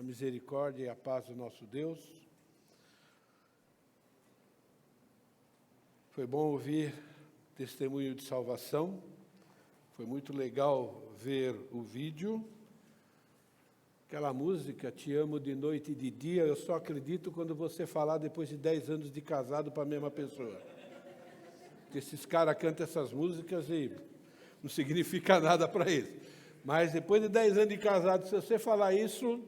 misericórdia e a paz do nosso Deus. Foi bom ouvir testemunho de salvação. Foi muito legal ver o vídeo. Aquela música, Te Amo de Noite e de Dia, eu só acredito quando você falar depois de 10 anos de casado para a mesma pessoa. Porque esses caras cantam essas músicas e não significa nada para eles. Mas depois de 10 anos de casado, se você falar isso,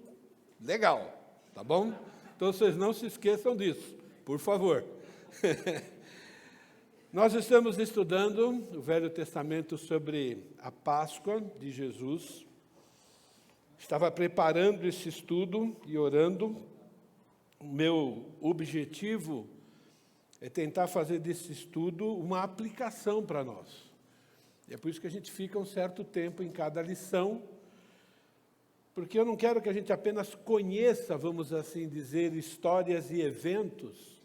legal, tá bom? Então vocês não se esqueçam disso, por favor. Nós estamos estudando o Velho Testamento sobre a Páscoa de Jesus. Estava preparando esse estudo e orando. O meu objetivo é tentar fazer desse estudo uma aplicação para nós. E é por isso que a gente fica um certo tempo em cada lição, porque eu não quero que a gente apenas conheça, vamos assim dizer, histórias e eventos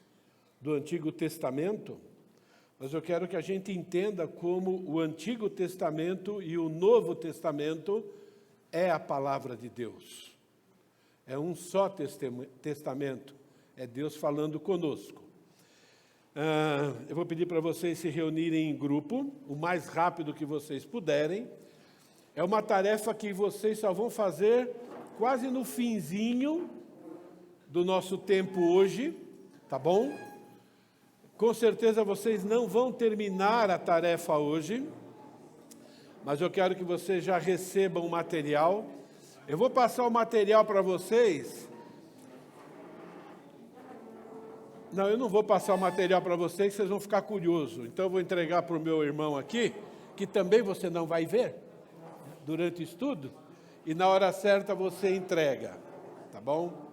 do Antigo Testamento, mas eu quero que a gente entenda como o Antigo Testamento e o Novo Testamento é a palavra de Deus. É um só testamento, é Deus falando conosco. Eu vou pedir para vocês se reunirem em grupo, o mais rápido que vocês puderem. É uma tarefa que vocês só vão fazer quase no finzinho do nosso tempo hoje, tá bom? Com certeza vocês não vão terminar a tarefa hoje, mas eu quero que vocês já recebam o material. Eu vou passar o material para vocês. Não, eu não vou passar o material para vocês vão ficar curiosos. Então eu vou entregar para o meu irmão aqui, que também você não vai ver durante o estudo, e na hora certa você entrega, tá bom?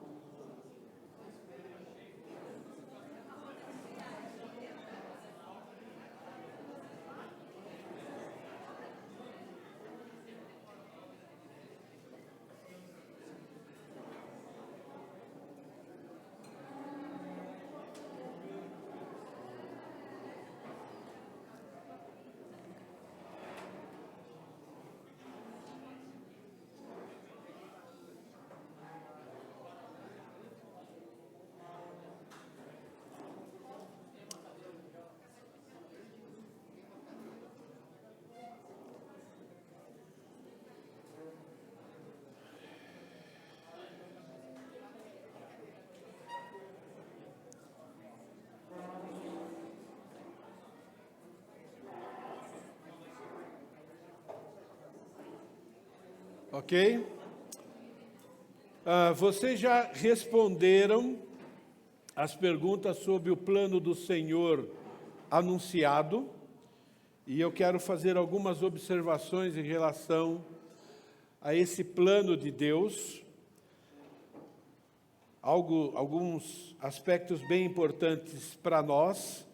Ok? Vocês já responderam as perguntas sobre o plano do Senhor anunciado, e eu quero fazer algumas observações em relação a esse plano de Deus, alguns aspectos bem importantes para nós.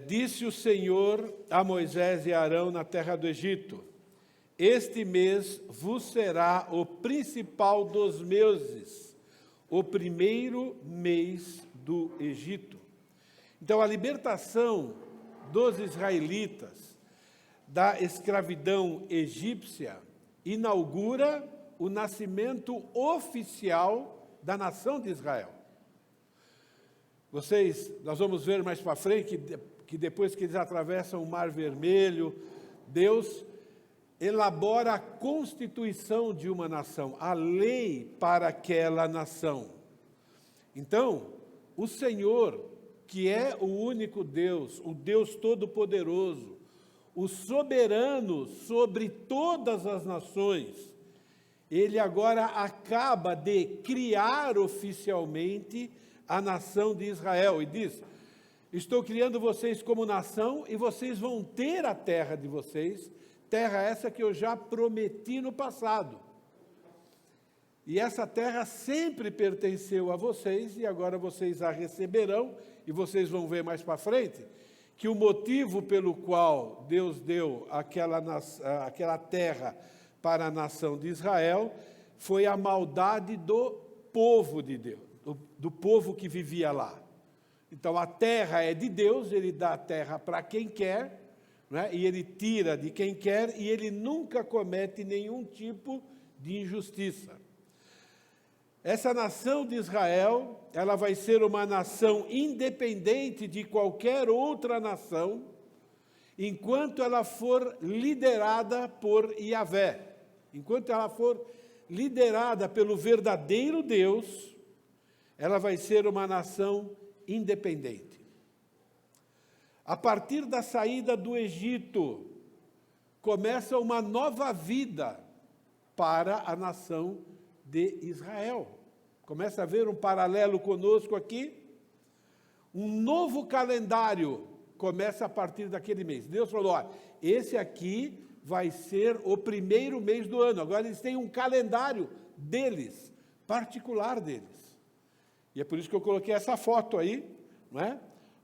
Disse o Senhor a Moisés e a Arão na terra do Egito: Este mês vos será o principal dos meses, o primeiro mês do Egito. Então, a libertação dos israelitas da escravidão egípcia inaugura o nascimento oficial da nação de Israel. Nós vamos ver mais para frente que depois que eles atravessam o Mar Vermelho, Deus elabora a constituição de uma nação, a lei para aquela nação. Então, o Senhor, que é o único Deus, o Deus Todo-Poderoso, o soberano sobre todas as nações, ele agora acaba de criar oficialmente a nação de Israel e diz: estou criando vocês como nação e vocês vão ter a terra de vocês, terra essa que eu já prometi no passado. E essa terra sempre pertenceu a vocês e agora vocês a receberão, e vocês vão ver mais para frente que o motivo pelo qual Deus deu aquela terra para a nação de Israel foi a maldade do povo de Deus, do povo que vivia lá. Então a terra é de Deus, ele dá a terra para quem quer, né? E ele tira de quem quer, e ele nunca comete nenhum tipo de injustiça. Essa nação de Israel, ela vai ser uma nação independente de qualquer outra nação, enquanto ela for liderada por Yahvé. Enquanto ela for liderada pelo verdadeiro Deus, ela vai ser uma nação independente. A partir da saída do Egito, começa uma nova vida para a nação de Israel. Começa a haver um paralelo conosco aqui. Um novo calendário começa a partir daquele mês. Deus falou, ó, esse aqui vai ser o primeiro mês do ano. Agora eles têm um calendário deles, particular deles. E é por isso que eu coloquei essa foto aí, não é?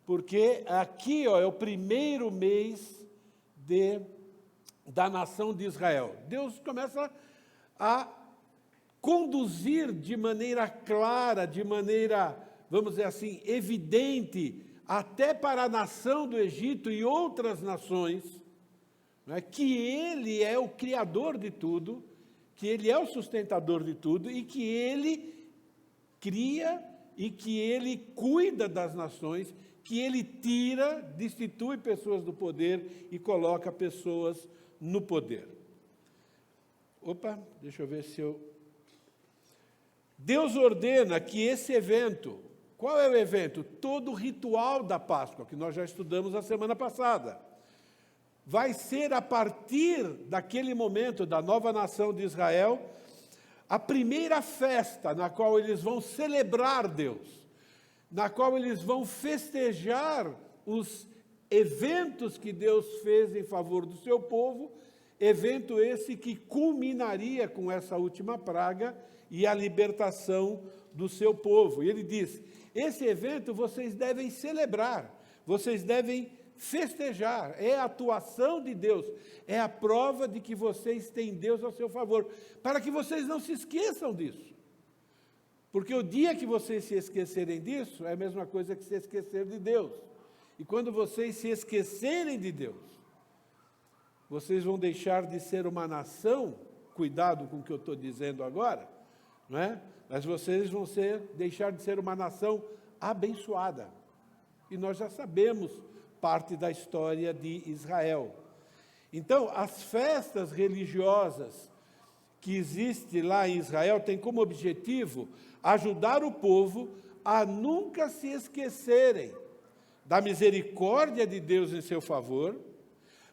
Porque aqui, ó, é o primeiro mês da nação de Israel. Deus começa a conduzir de maneira clara, de maneira, vamos dizer assim, evidente, até para a nação do Egito e outras nações, não é? Que Ele é o Criador de tudo, que Ele é o sustentador de tudo e que Ele cria e que Ele cuida das nações, que Ele tira, destitui pessoas do poder e coloca pessoas no poder. Opa, deixa eu ver se eu... Deus ordena que esse evento, qual é o evento? Todo o ritual da Páscoa, que nós já estudamos a semana passada, vai ser a partir daquele momento da nova nação de Israel, a primeira festa na qual eles vão celebrar Deus, na qual eles vão festejar os eventos que Deus fez em favor do seu povo, evento esse que culminaria com essa última praga e a libertação do seu povo. E ele diz, esse evento vocês devem celebrar, vocês devem festejar, é a atuação de Deus, é a prova de que vocês têm Deus ao seu favor, para que vocês não se esqueçam disso. Porque o dia que vocês se esquecerem disso, é a mesma coisa que se esquecer de Deus. E quando vocês se esquecerem de Deus, vocês vão deixar de ser uma nação, cuidado com o que eu estou dizendo agora, não é? Mas vocês vão deixar de ser uma nação abençoada. E nós já sabemos parte da história de Israel. Então, as festas religiosas que existem lá em Israel têm como objetivo ajudar o povo a nunca se esquecerem da misericórdia de Deus em seu favor,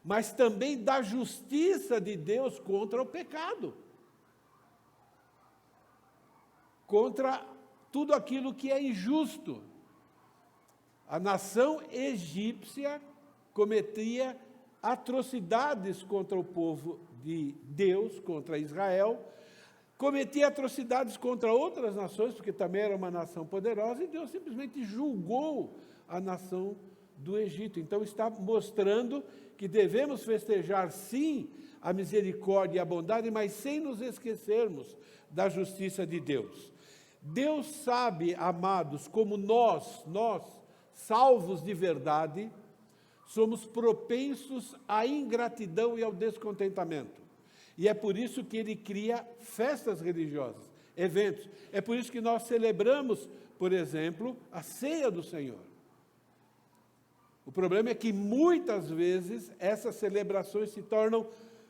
mas também da justiça de Deus contra o pecado, contra tudo aquilo que é injusto. A nação egípcia cometia atrocidades contra o povo de Deus, contra Israel, cometia atrocidades contra outras nações, porque também era uma nação poderosa, e Deus simplesmente julgou a nação do Egito. Então está mostrando que devemos festejar, sim, a misericórdia e a bondade, mas sem nos esquecermos da justiça de Deus. Deus sabe, amados, como nós, salvos de verdade, somos propensos à ingratidão e ao descontentamento. E é por isso que Ele cria festas religiosas, eventos. É por isso que nós celebramos, por exemplo, a ceia do Senhor. O problema é que muitas vezes essas celebrações se tornam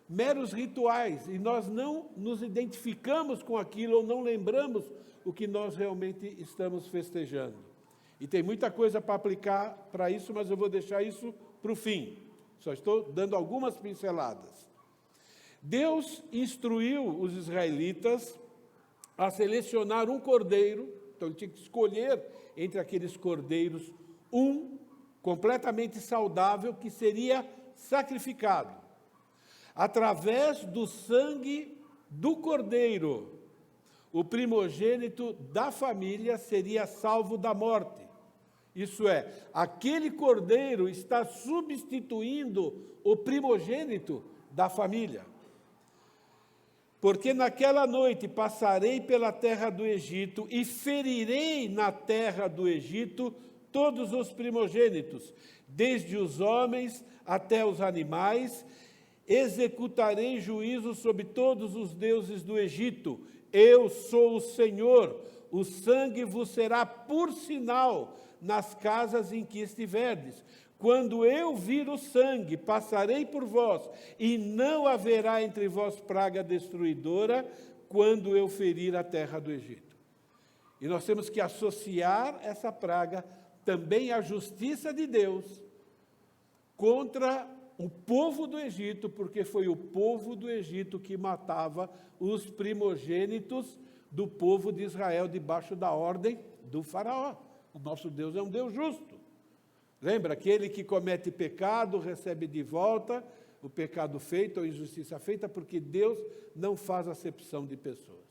meros rituais e nós não nos identificamos com aquilo ou não lembramos o que nós realmente estamos festejando. E tem muita coisa para aplicar para isso, mas eu vou deixar isso para o fim. Só estou dando algumas pinceladas. Deus instruiu os israelitas a selecionar um cordeiro, então ele tinha que escolher entre aqueles cordeiros um completamente saudável que seria sacrificado. Através do sangue do cordeiro, o primogênito da família seria salvo da morte. Isso é, aquele cordeiro está substituindo o primogênito da família. Porque naquela noite passarei pela terra do Egito e ferirei na terra do Egito todos os primogênitos, desde os homens até os animais, executarei juízo sobre todos os deuses do Egito. eu sou o Senhor, o sangue vos será por sinal nas casas em que estiverdes. Quando eu vir o sangue, passarei por vós, e não haverá entre vós praga destruidora, quando eu ferir a terra do Egito. E nós temos que associar essa praga também à justiça de Deus contra o povo do Egito, porque foi o povo do Egito que matava os primogênitos do povo de Israel debaixo da ordem do faraó. O nosso Deus é um Deus justo. Lembra, aquele que comete pecado recebe de volta o pecado feito ou injustiça feita, porque Deus não faz acepção de pessoas.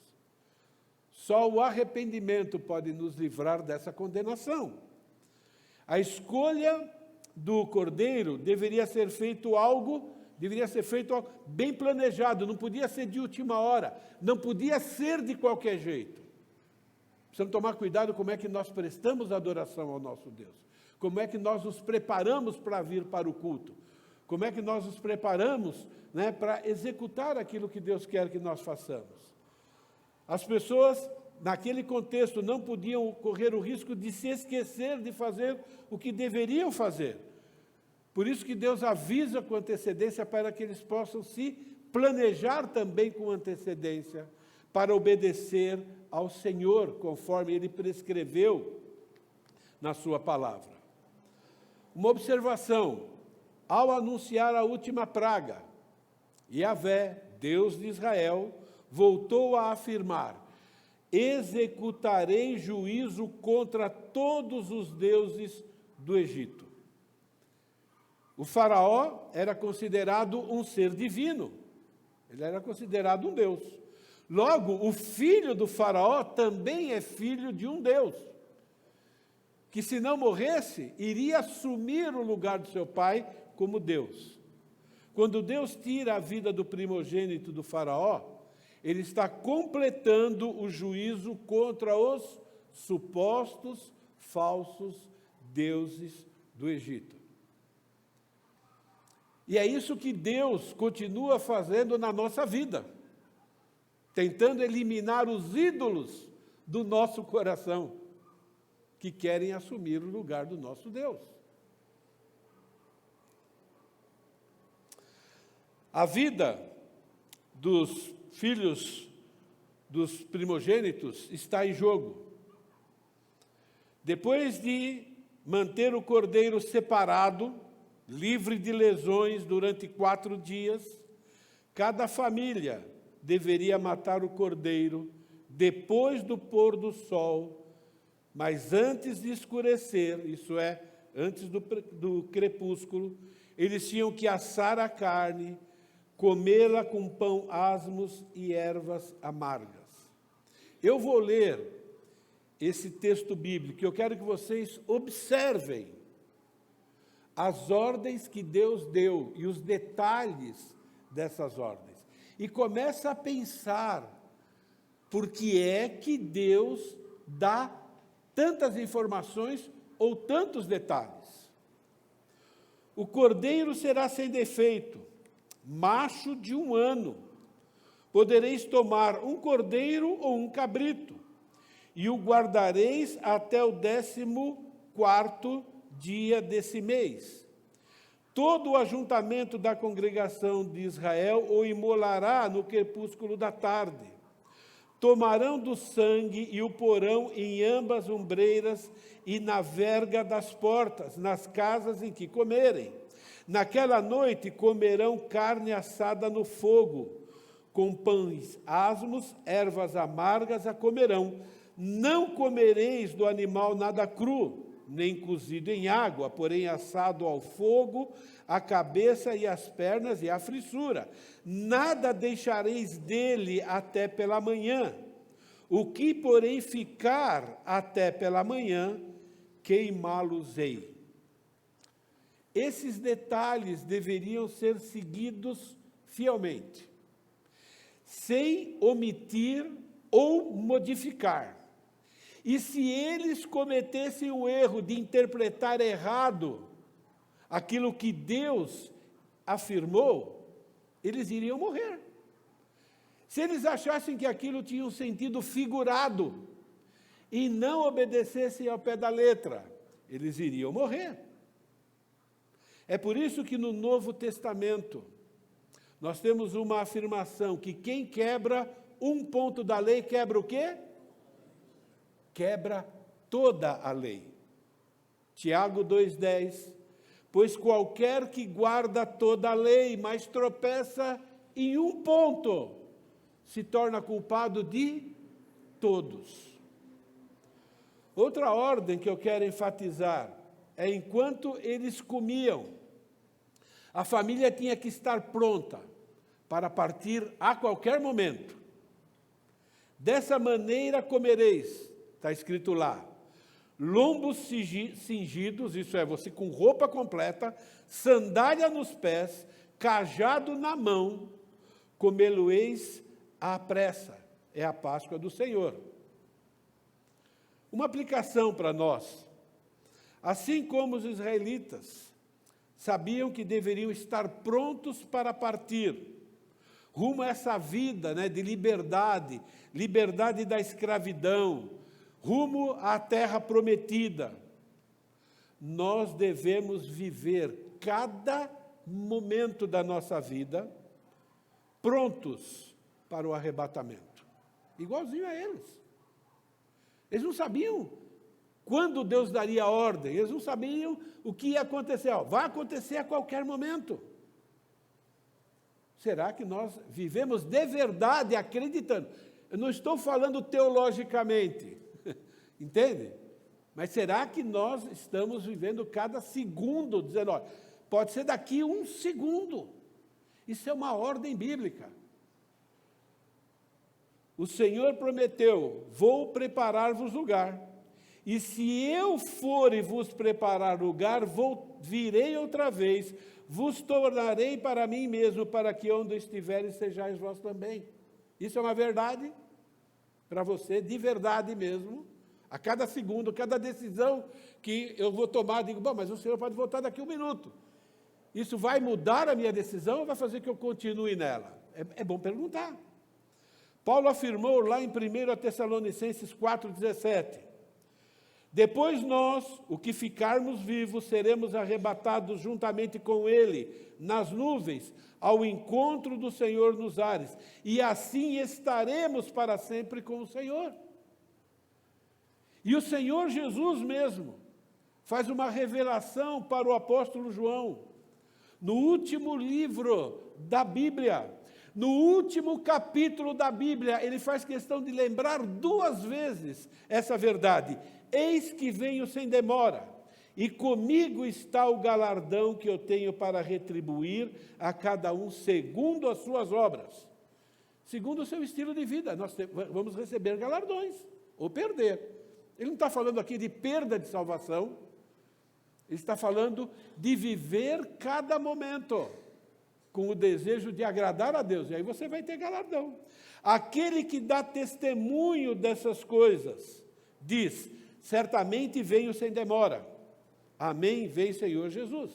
Só o arrependimento pode nos livrar dessa condenação. A escolha do cordeiro deveria ser feito algo bem planejado, não podia ser de última hora, não podia ser de qualquer jeito. Precisamos tomar cuidado como é que nós prestamos adoração ao nosso Deus, como é que nós nos preparamos para vir para o culto, como é que nós nos preparamos, para executar aquilo que Deus quer que nós façamos. As pessoas, naquele contexto, não podiam correr o risco de se esquecer de fazer o que deveriam fazer. Por isso que Deus avisa com antecedência para que eles possam se planejar também com antecedência para obedecer ao Senhor, conforme Ele prescreveu na sua palavra. Uma observação: ao anunciar a última praga, Yahvé, Deus de Israel, voltou a afirmar: executarei juízo contra todos os deuses do Egito. O faraó era considerado um ser divino, ele era considerado um Deus. Logo, o filho do faraó também é filho de um Deus, que se não morresse, iria assumir o lugar do seu pai como Deus. Quando Deus tira a vida do primogênito do faraó, Ele está completando o juízo contra os supostos falsos deuses do Egito. E é isso que Deus continua fazendo na nossa vida, tentando eliminar os ídolos do nosso coração, que querem assumir o lugar do nosso Deus. A vida dos filhos dos primogênitos está em jogo. Depois de manter o cordeiro separado, livre de lesões durante 4 dias, cada família deveria matar o cordeiro depois do pôr do sol, mas antes de escurecer, isso é, antes do crepúsculo, eles tinham que assar a carne, comê-la com pão asmos e ervas amargas. Eu vou ler esse texto bíblico, eu quero que vocês observem as ordens que Deus deu e os detalhes dessas ordens. E começa a pensar, por que é que Deus dá tantas informações ou tantos detalhes? O cordeiro será sem defeito, macho de 1 ano. Podereis tomar um cordeiro ou um cabrito, e o guardareis até o 14º dia desse mês. Todo o ajuntamento da congregação de Israel o imolará no crepúsculo da tarde. Tomarão do sangue e o porão em ambas ombreiras e na verga das portas, nas casas em que comerem. Naquela noite comerão carne assada no fogo, com pães asmos, ervas amargas a comerão. Não comereis do animal nada cru, nem cozido em água, porém assado ao fogo, a cabeça e as pernas e a frissura. Nada deixareis dele até pela manhã. O que, porém, ficar até pela manhã, queimá-los-ei. Esses detalhes deveriam ser seguidos fielmente, sem omitir ou modificar. E se eles cometessem o erro de interpretar errado aquilo que Deus afirmou, eles iriam morrer. Se eles achassem que aquilo tinha um sentido figurado e não obedecessem ao pé da letra, eles iriam morrer. É por isso que no Novo Testamento nós temos uma afirmação que quem quebra um ponto da lei quebra o quê? Quebra toda a lei. Tiago 2,10, pois qualquer que guarda toda a lei, mas tropeça em um ponto, se torna culpado de todos. Outra ordem que eu quero enfatizar é enquanto eles comiam, a família tinha que estar pronta para partir a qualquer momento. Dessa maneira comereis, está escrito lá, lombos cingidos, isso é, você com roupa completa, sandália nos pés, cajado na mão, comê-lo-eis à pressa. É a Páscoa do Senhor. Uma aplicação para nós. Assim como os israelitas sabiam que deveriam estar prontos para partir, rumo a essa vida, né, de liberdade, liberdade da escravidão, rumo à terra prometida, nós devemos viver cada momento da nossa vida prontos para o arrebatamento, igualzinho a eles. Eles não sabiam quando Deus daria a ordem, eles não sabiam o que ia acontecer. Vai acontecer a qualquer momento. Será que nós vivemos de verdade acreditando? Eu não estou falando teologicamente, entende? Mas será que nós estamos vivendo cada segundo, dizendo, olha, pode ser daqui um segundo. Isso é uma ordem bíblica. O Senhor prometeu, vou preparar-vos lugar. E se eu for e vos preparar lugar, virei outra vez, vos tornarei para mim mesmo, para que onde estiveres sejais vós também. Isso é uma verdade para você, de verdade mesmo. A cada segundo, cada decisão que eu vou tomar, digo, bom, mas o Senhor pode voltar daqui um minuto. Isso vai mudar a minha decisão ou vai fazer que eu continue nela? É bom perguntar. Paulo afirmou lá em 1 Tessalonicenses 4,17, depois nós, o que ficarmos vivos, seremos arrebatados juntamente com ele, nas nuvens, ao encontro do Senhor nos ares, e assim estaremos para sempre com o Senhor. E o Senhor Jesus mesmo faz uma revelação para o apóstolo João, no último livro da Bíblia, no último capítulo da Bíblia, ele faz questão de lembrar 2 vezes essa verdade. Eis que venho sem demora, e comigo está o galardão que eu tenho para retribuir a cada um segundo as suas obras. Segundo o seu estilo de vida, nós vamos receber galardões, ou perder. Ele não está falando aqui de perda de salvação, ele está falando de viver cada momento com o desejo de agradar a Deus, e aí você vai ter galardão. Aquele que dá testemunho dessas coisas, diz, certamente venho sem demora. Amém, vem Senhor Jesus.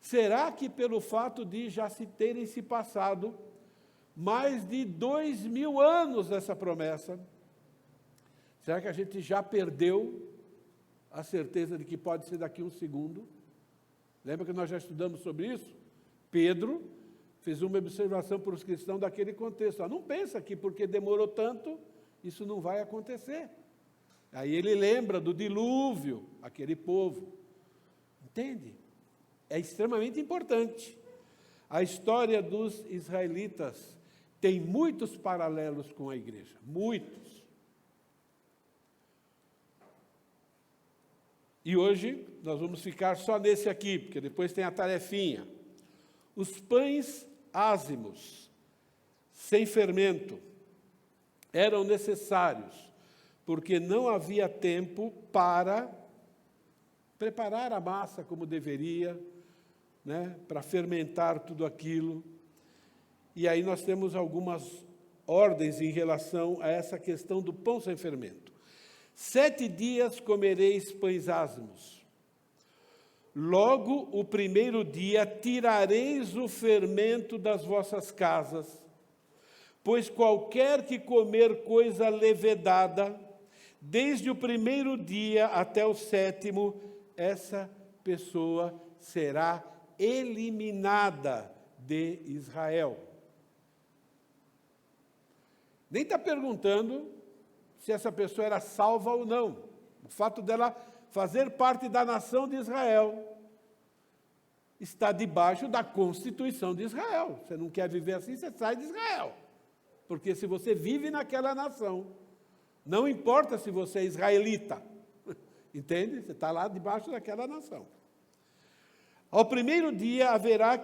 Será que pelo fato de já se terem se passado mais de 2000 anos dessa promessa, será que a gente já perdeu a certeza de que pode ser daqui um segundo? Lembra que nós já estudamos sobre isso? Pedro fez uma observação para os cristãos daquele contexto. Não pensa que porque demorou tanto, isso não vai acontecer. Aí ele lembra do dilúvio, aquele povo. Entende? É extremamente importante. A história dos israelitas tem muitos paralelos com a igreja, muitos. E hoje nós vamos ficar só nesse aqui, porque depois tem a tarefinha. Os pães ázimos, sem fermento, eram necessários, porque não havia tempo para preparar a massa como deveria, né, para fermentar tudo aquilo. E aí nós temos algumas ordens em relação a essa questão do pão sem fermento. 7 dias comereis pães ázimos. Logo, o primeiro dia, tirareis o fermento das vossas casas, Pois qualquer que comer coisa levedada, desde o primeiro dia até o 7º, essa pessoa será eliminada de Israel. Nem está perguntando se essa pessoa era salva ou não. O fato dela fazer parte da nação de Israel está debaixo da Constituição de Israel. Você não quer viver assim, você sai de Israel. Porque se você vive naquela nação, não importa se você é israelita, entende? Você está lá debaixo daquela nação. Ao primeiro dia haverá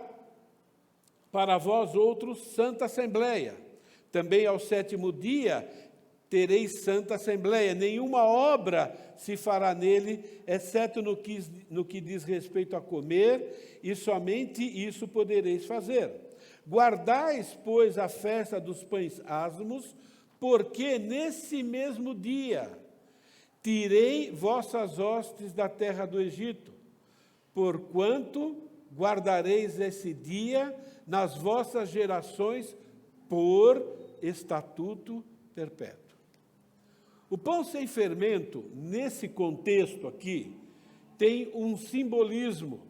para vós outros santa assembleia. Também ao 7º dia tereis santa assembleia. Nenhuma obra se fará nele, exceto no que diz respeito a comer, e somente isso podereis fazer. Guardais, pois, a festa dos pães asmos, porque nesse mesmo dia tirei vossas hostes da terra do Egito, porquanto guardareis esse dia nas vossas gerações por estatuto perpétuo. O pão sem fermento, nesse contexto aqui, tem um simbolismo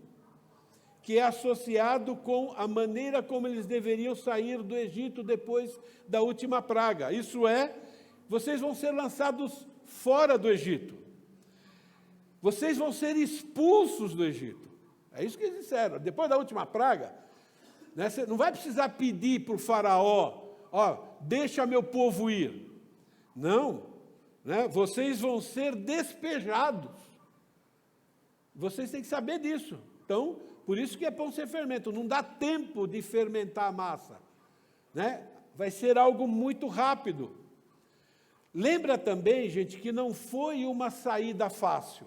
que é associado com a maneira como eles deveriam sair do Egito depois da última praga. Isso é, vocês vão ser lançados fora do Egito. Vocês vão ser expulsos do Egito. É isso que eles disseram. Depois da última praga, né, você não vai precisar pedir para o faraó, deixa meu povo ir. Não, né, vocês vão ser despejados. Vocês têm que saber disso. Então, por isso que é pão sem fermento. Não dá tempo de fermentar a massa, né? Vai ser algo muito rápido. Lembra também, gente, que não foi uma saída fácil.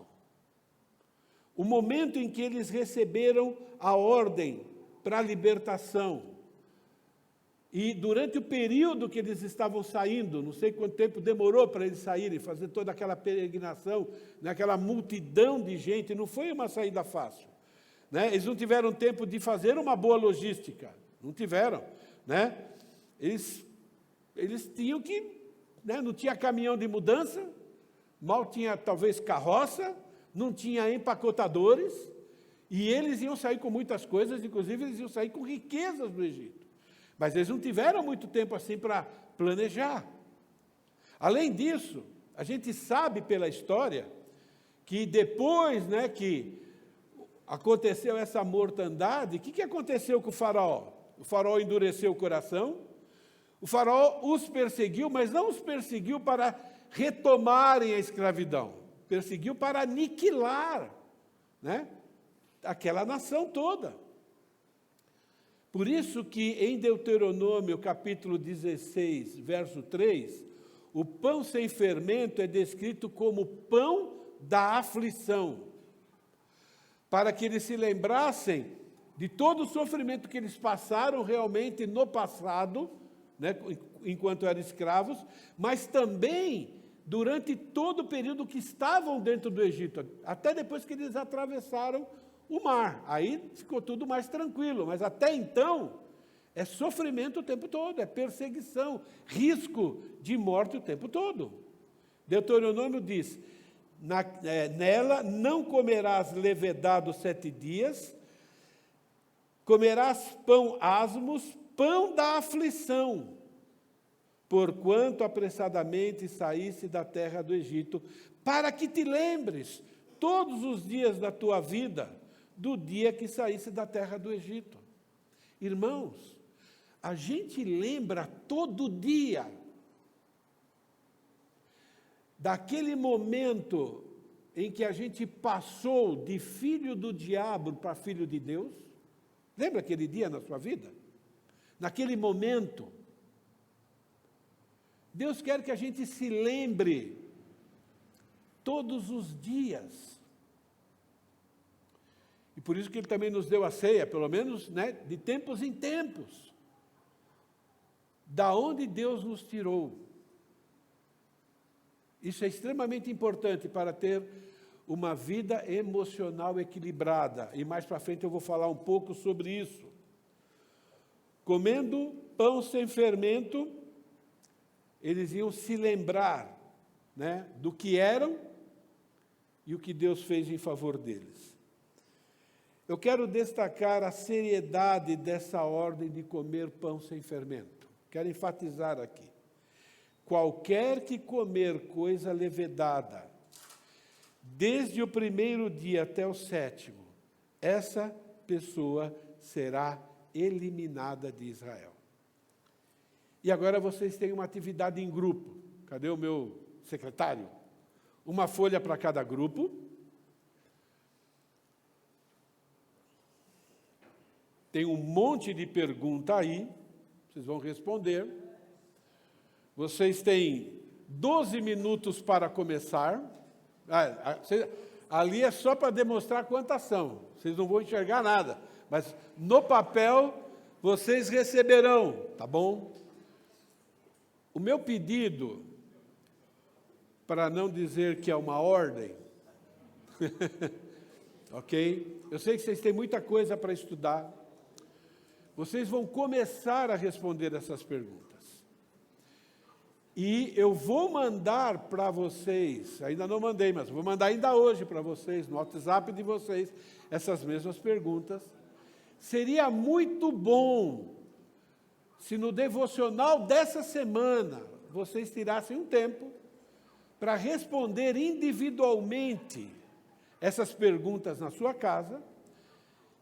O momento em que eles receberam a ordem para a libertação, e durante o período que eles estavam saindo, não sei quanto tempo demorou para eles saírem, fazer toda aquela peregrinação, naquela multidão de gente, não foi uma saída fácil, né? Eles não tiveram tempo de fazer uma boa logística, não tiveram, né? Eles tinham que, né? Não tinha caminhão de mudança, mal tinha talvez carroça, não tinha empacotadores, e eles iam sair com muitas coisas, inclusive eles iam sair com riquezas do Egito. Mas eles não tiveram muito tempo assim para planejar. Além disso, a gente sabe pela história que depois, né, que aconteceu essa mortandade, o que aconteceu com o faraó? O faraó endureceu o coração, o faraó os perseguiu, mas não os perseguiu para retomarem a escravidão, perseguiu para aniquilar, né, aquela nação toda. Por isso que em Deuteronômio, capítulo 16, verso 3, o pão sem fermento é descrito como pão da aflição, para que eles se lembrassem de todo o sofrimento que eles passaram realmente no passado, né, enquanto eram escravos, mas também durante todo o período que estavam dentro do Egito, até depois que eles atravessaram o mar. Aí ficou tudo mais tranquilo, mas até então é sofrimento o tempo todo, é perseguição, risco de morte o tempo todo. Deuteronômio diz, nela não comerás levedado 7 dias, comerás pão asmos, pão da aflição, porquanto apressadamente saísse da terra do Egito, para que te lembres todos os dias da tua vida, do dia que saísse da terra do Egito. Irmãos, a gente lembra todo dia daquele momento em que a gente passou de filho do diabo para filho de Deus. Lembra aquele dia na sua vida? Naquele momento, Deus quer que a gente se lembre todos os dias. E por isso que Ele também nos deu a ceia, pelo menos, né, de tempos em tempos. Da onde Deus nos tirou. Isso é extremamente importante para ter uma vida emocional equilibrada. E mais para frente eu vou falar um pouco sobre isso. Comendo pão sem fermento, eles iam se lembrar, né, do que eram e o que Deus fez em favor deles. Eu quero destacar a seriedade dessa ordem de comer pão sem fermento. Quero enfatizar aqui. Qualquer que comer coisa levedada, desde o primeiro dia até o sétimo, essa pessoa será eliminada de Israel. E agora vocês têm uma atividade em grupo. Cadê o meu secretário? Uma folha para cada grupo. Tem um monte de pergunta aí, vocês vão responder. Vocês têm 12 minutos para começar. Ali é só para demonstrar quantas são. Vocês não vão enxergar nada. Mas no papel, vocês receberão, tá bom? O meu pedido, para não dizer que é uma ordem, ok? Eu sei que vocês têm muita coisa para estudar. Vocês vão começar a responder essas perguntas. E eu vou mandar para vocês, ainda não mandei, mas vou mandar ainda hoje para vocês, no WhatsApp de vocês, essas mesmas perguntas. Seria muito bom se no devocional dessa semana vocês tirassem um tempo para responder individualmente essas perguntas na sua casa.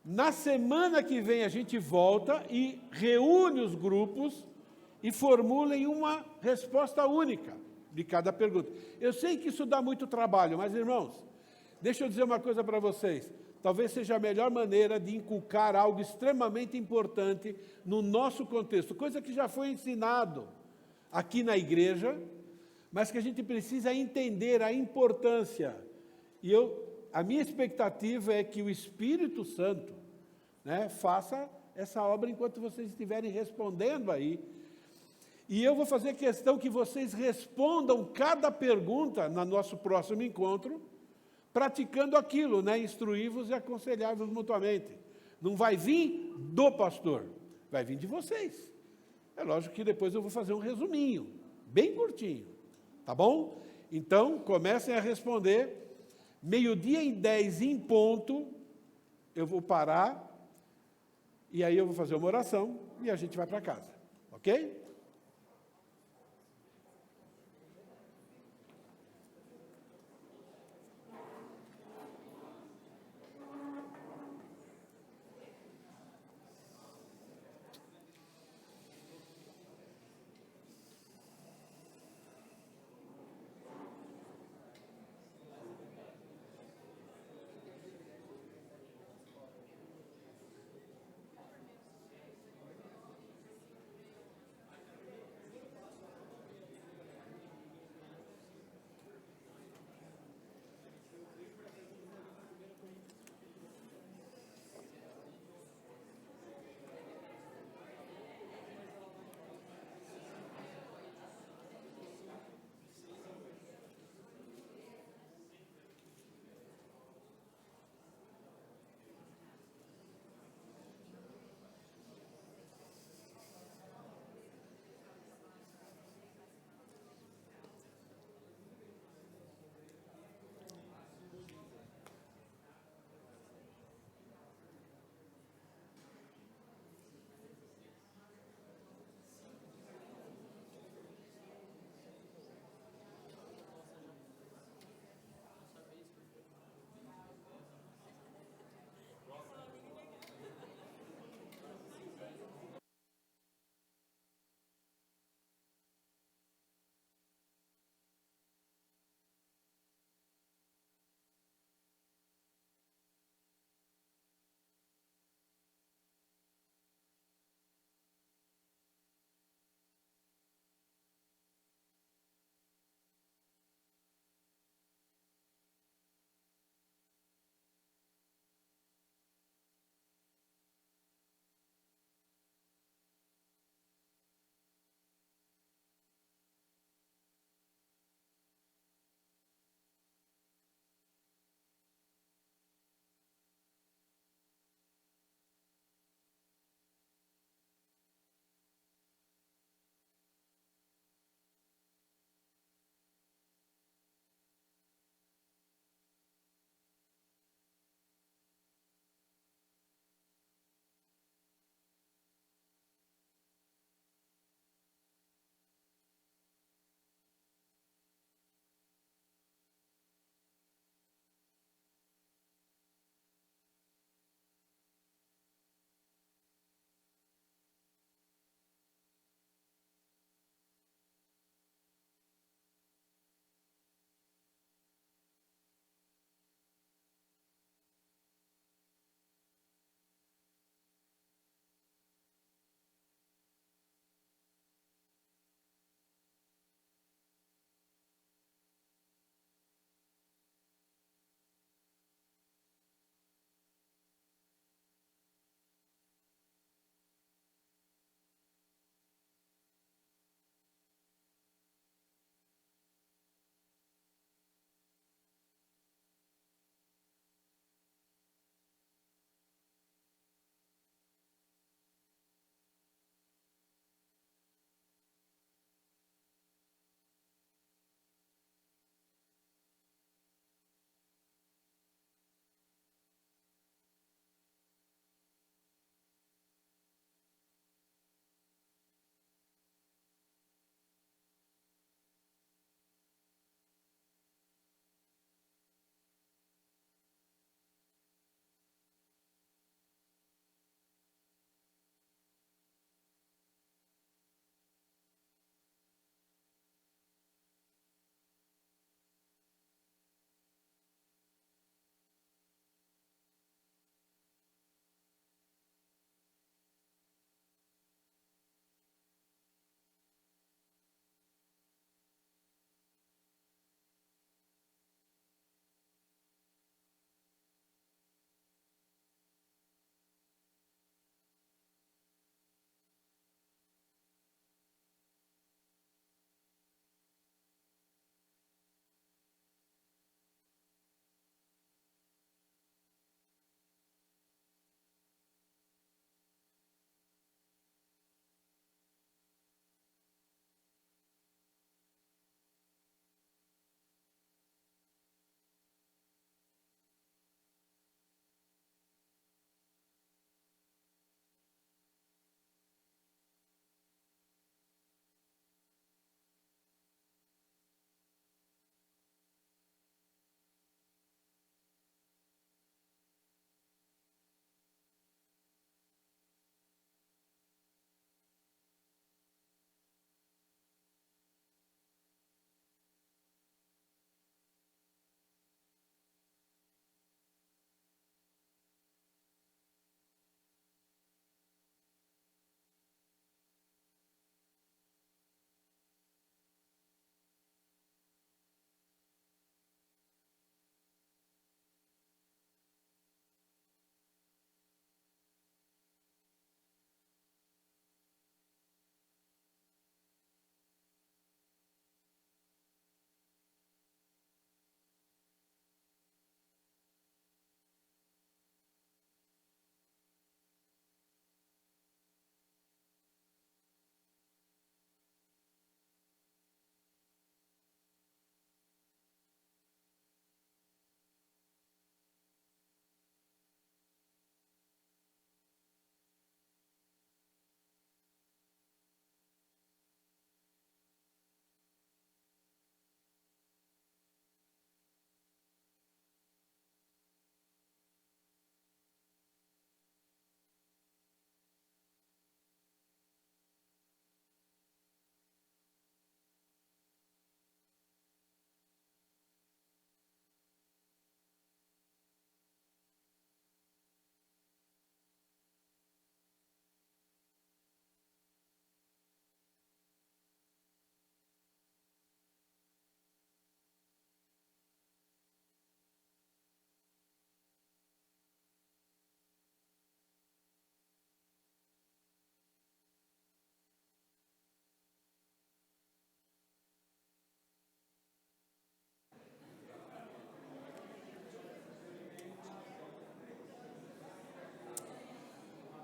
Na semana que vem a gente volta e reúne os grupos e formulem uma resposta única de cada pergunta. Eu sei que isso dá muito trabalho, mas, irmãos, deixa eu dizer uma coisa para vocês. Talvez seja a melhor maneira de inculcar algo extremamente importante no nosso contexto, coisa que já foi ensinado aqui na igreja, mas que a gente precisa entender a importância. E a minha expectativa é que o Espírito Santo, né, faça essa obra enquanto vocês estiverem respondendo aí. E eu vou fazer questão que vocês respondam cada pergunta no nosso próximo encontro, praticando aquilo, né, instruir-vos e aconselhar-vos mutuamente. Não vai vir do pastor, vai vir de vocês. É lógico que depois eu vou fazer um resuminho, bem curtinho, tá bom? Então, comecem a responder. 12:10 em ponto, eu vou parar, e aí eu vou fazer uma oração, e a gente vai para casa, ok?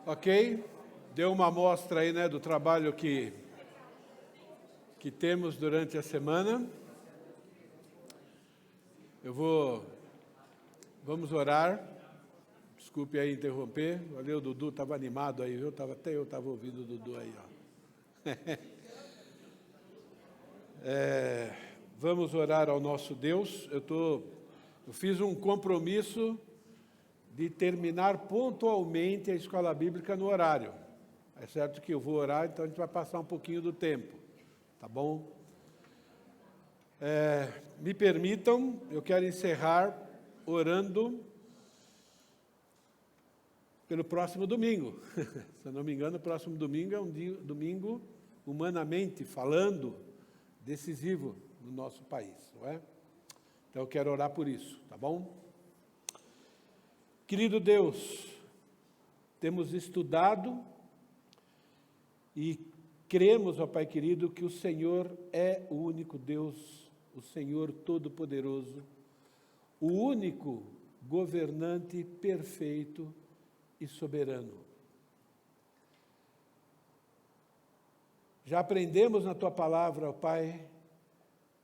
Ok? Deu uma amostra aí, né, do trabalho que temos durante a semana. Vamos orar. Desculpe aí interromper. Valeu, Dudu, estava animado aí, viu? Até eu estava ouvindo o Dudu aí, ó. Vamos orar ao nosso Deus. Eu fiz um compromisso de terminar pontualmente a escola bíblica no horário. É certo que eu vou orar, então a gente vai passar um pouquinho do tempo, tá bom? Me permitam, eu quero encerrar orando pelo próximo domingo. Se eu não me engano, o próximo domingo é um domingo, humanamente falando, decisivo no nosso país, não é? Então eu quero orar por isso, tá bom? Querido Deus, temos estudado e cremos, ó Pai querido, que o Senhor é o único Deus, o Senhor Todo-Poderoso, o único governante perfeito e soberano. Já aprendemos na Tua palavra, ó Pai,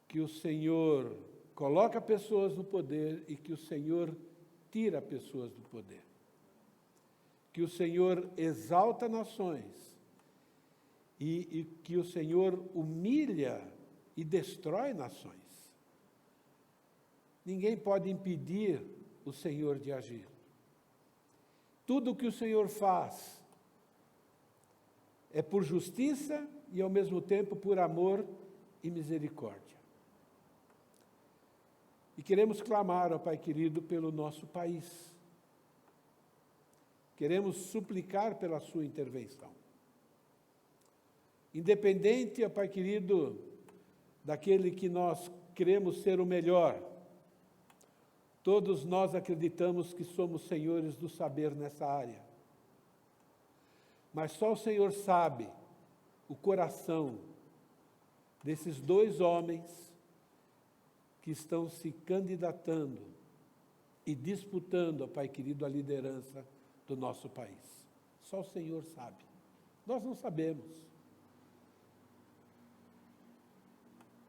que o Senhor coloca pessoas no poder e que o Senhor tira pessoas do poder. Que o Senhor exalta nações e que o Senhor humilha e destrói nações. Ninguém pode impedir o Senhor de agir. Tudo o que o Senhor faz é por justiça e, ao mesmo tempo, por amor e misericórdia. E queremos clamar, ó Pai querido, pelo nosso país. Queremos suplicar pela sua intervenção. Independente, ó Pai querido, daquele que nós queremos ser o melhor, todos nós acreditamos que somos senhores do saber nessa área. Mas só o Senhor sabe o coração desses dois homens que estão se candidatando e disputando, ó Pai querido, a liderança do nosso país. Só o Senhor sabe. Nós não sabemos.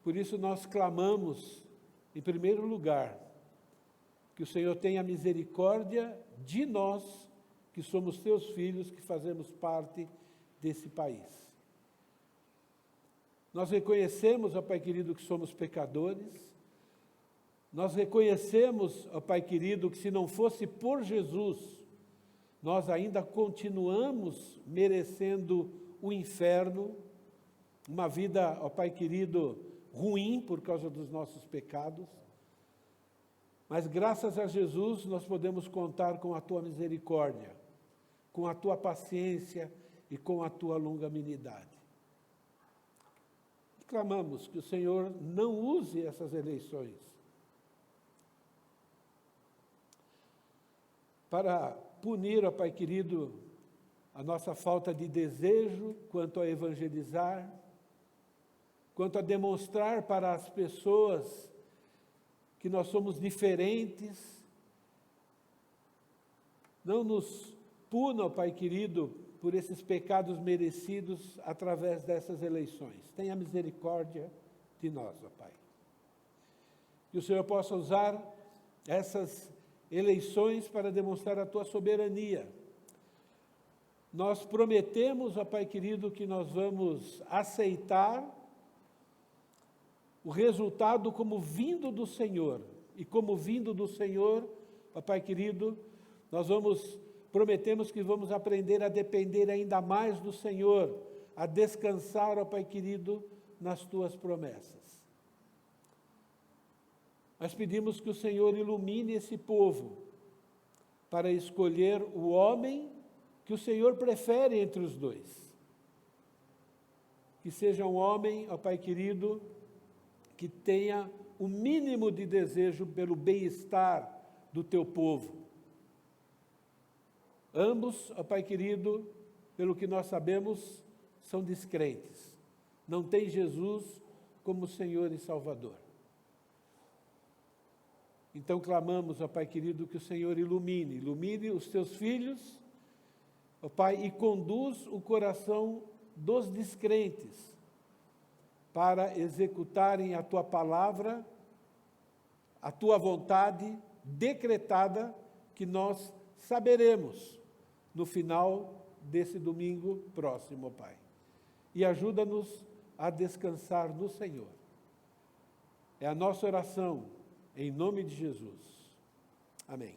Por isso nós clamamos, em primeiro lugar, que o Senhor tenha misericórdia de nós, que somos teus filhos, que fazemos parte desse país. Nós reconhecemos, ó Pai querido, que somos pecadores. Nós reconhecemos, ó Pai querido, que se não fosse por Jesus, nós ainda continuamos merecendo o inferno, uma vida, ó Pai querido, ruim por causa dos nossos pecados. Mas graças a Jesus nós podemos contar com a Tua misericórdia, com a Tua paciência e com a Tua longanimidade. Clamamos que o Senhor não use essas eleições para punir, ó Pai querido, a nossa falta de desejo quanto a evangelizar, quanto a demonstrar para as pessoas que nós somos diferentes. Não nos puna, ó Pai querido, por esses pecados merecidos através dessas eleições. Tenha misericórdia de nós, ó Pai. Que o Senhor possa usar essas eleições para demonstrar a Tua soberania. Nós prometemos, ó Pai querido, que nós vamos aceitar o resultado como vindo do Senhor. E como vindo do Senhor, ó Pai querido, nós prometemos que vamos aprender a depender ainda mais do Senhor, a descansar, ó Pai querido, nas Tuas promessas. Nós pedimos que o Senhor ilumine esse povo para escolher o homem que o Senhor prefere entre os dois. Que seja um homem, ó Pai querido, que tenha o mínimo de desejo pelo bem-estar do Teu povo. Ambos, ó Pai querido, pelo que nós sabemos, são descrentes. Não têm Jesus como Senhor e Salvador. Então clamamos, ó Pai querido, que o Senhor ilumine os Teus filhos, ó Pai, e conduz o coração dos descrentes para executarem a Tua palavra, a Tua vontade decretada, que nós saberemos no final desse domingo próximo, ó Pai. E ajuda-nos a descansar no Senhor. É a nossa oração, em nome de Jesus. Amém.